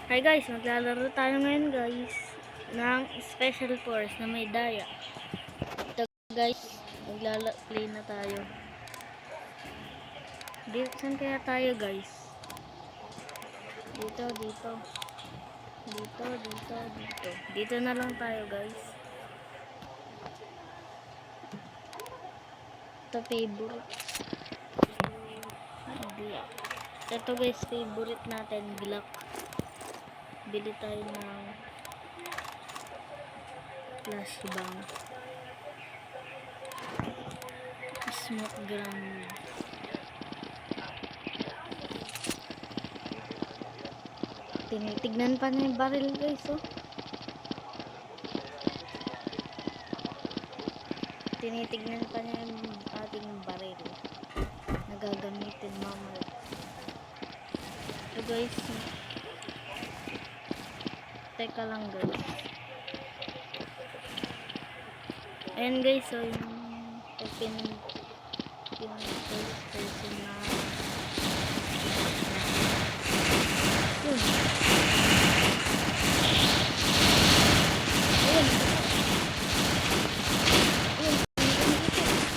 Hi guys, maglalaro tayo ngayon guys ng Special Force na may daya. Ito guys, play na tayo. Saan kaya tayo guys? Dito. Dito na lang tayo guys. Ito favorite. Ito guys, favorite natin, Glock. Bili tayo ng flashbang. Smoke grenade. Tinitignan pa na yung baril guys, oh. Tinitignan pa niya yung ating baril na gagamitin mamaya. So guys, teka lang guys. Ayan guys, so yung open yung first person na yun.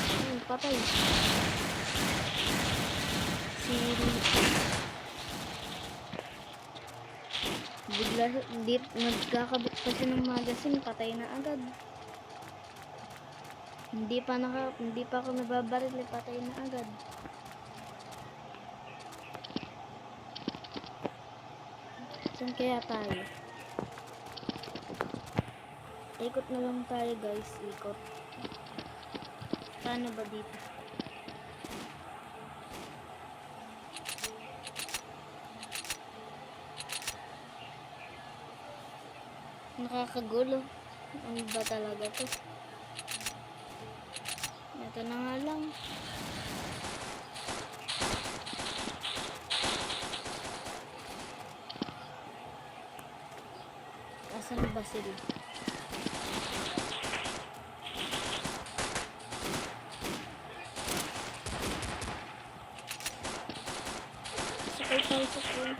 Ayun, patay. Bigla, nagkakabit pa siya ng magazine, patay na agad. Hindi pa ako nababaril, patay na agad. Saan kaya tayo? Ikot na lang tayo guys, ikot. Paano ba dito? Nakakagulo. Ano ba talaga to? Ito na nga lang. Asan ba sila? Sakay tayo sa phone.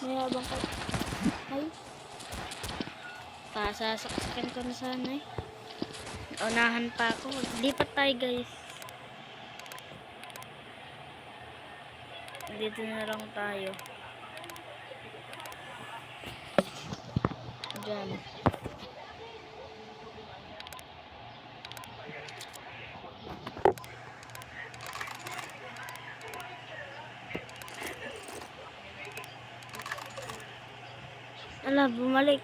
Mayabang ka. Ay. Pasasaksakin ko na sana eh. Unahan pa ako. Lipat tayo guys. Dito na lang tayo. Diyan. Ala, bumalik.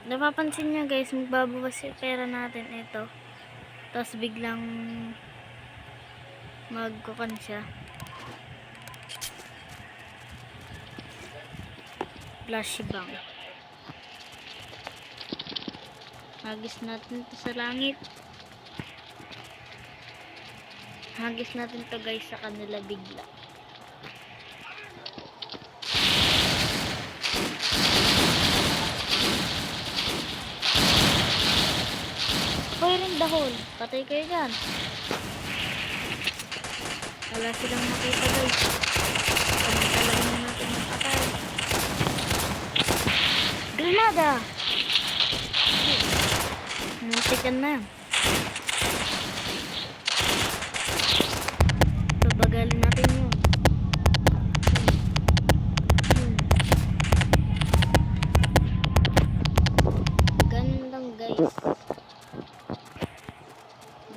Napapansin niya guys, magbabawas yung pera natin ito. Tapos biglang magkukan siya. Flashbang. Hagis natin to sa langit. Hagis natin to guys sa kanila bigla. Fire in the hole. Patay kayo dyan. Wala silang makita guys. Pagkalain na natin ng patay. Granada! Muntikan na. Pabagalin natin yun. Ganun lang guys.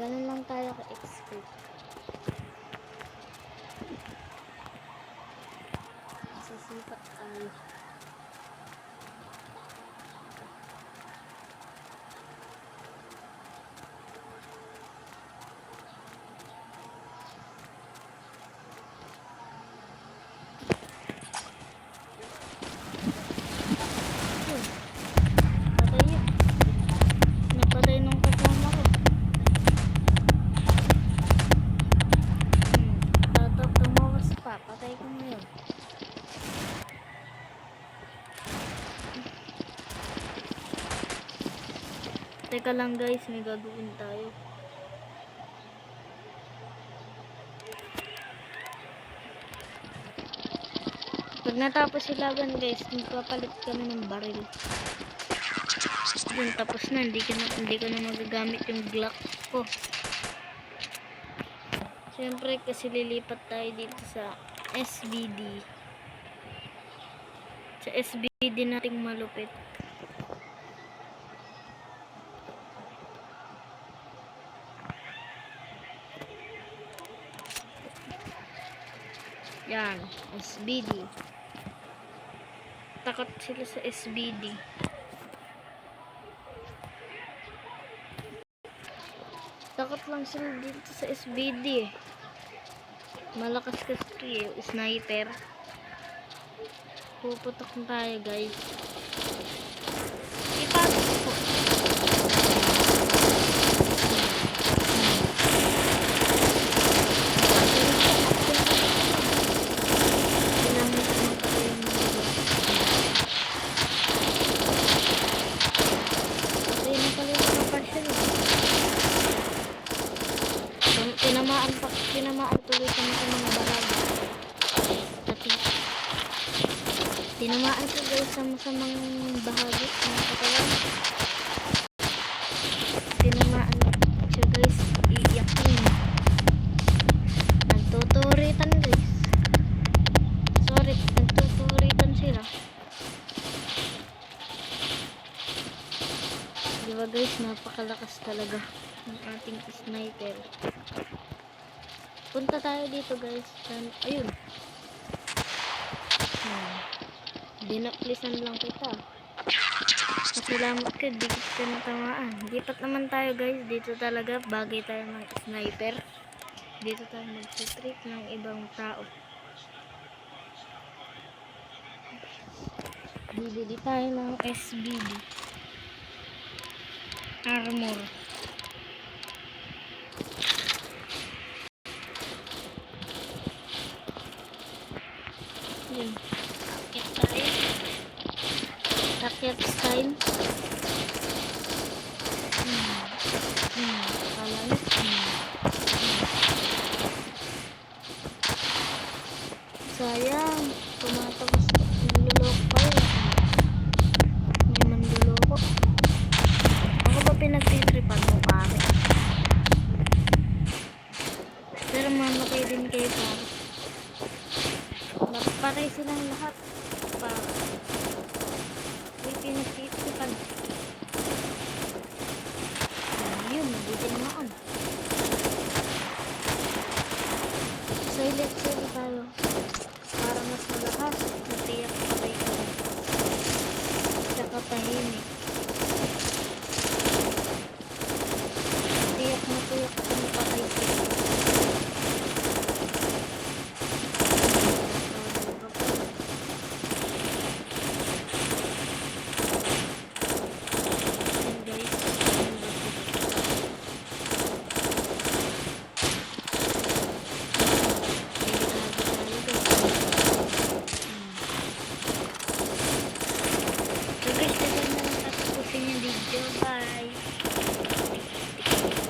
Ganun lang tayo ka-expert. Sisipat tayo. Patay yun. Napatay nung kasama ko. Tumawas pa. Patay ko ngayon. Teka lang guys, may gagawin tayo. Pag natapos si laban guys, magpapalit kami ng baril. Yun, tapos na. Hindi ko na magagamit yung Glock ko. Siyempre kasi lilipat tayo dito sa SBD. Sa SBD nating malupit. Yan, SBD. Takot sila sa SBD. Takot lang sila dito sa SBD eh. Malakas kasi eh, sniper. Puputok na tayo guys. Ipasok ko. Tinamaan tuloy kami sa mga bahagi. Tinamaan ko guys sa masamang bahagi ng katawan. Tinamaan siya guys. Iiyak yun. Nagtuturitan guys. Sorry, nagtuturitan sila. Diba guys, napakalakas talaga ng ating sniper. Punta tayo dito guys. Ayun. Dinaplisan lang kita. Pasalamat ka, di kita natamaan. Lipat naman tayo guys. Dito talaga, bagay tayo ng sniper. Dito tayo mag-treat ng ibang tao. Bibili tayo ng SBD. Armor. Yun. Akyat style. Kalamit. Sayang. Tumatapos. Niloloko kayo. May manloloko. Ako ba pinagtitripan mo pare? Pero mamatay din kayo pare. Napatay silang lahat. Pare.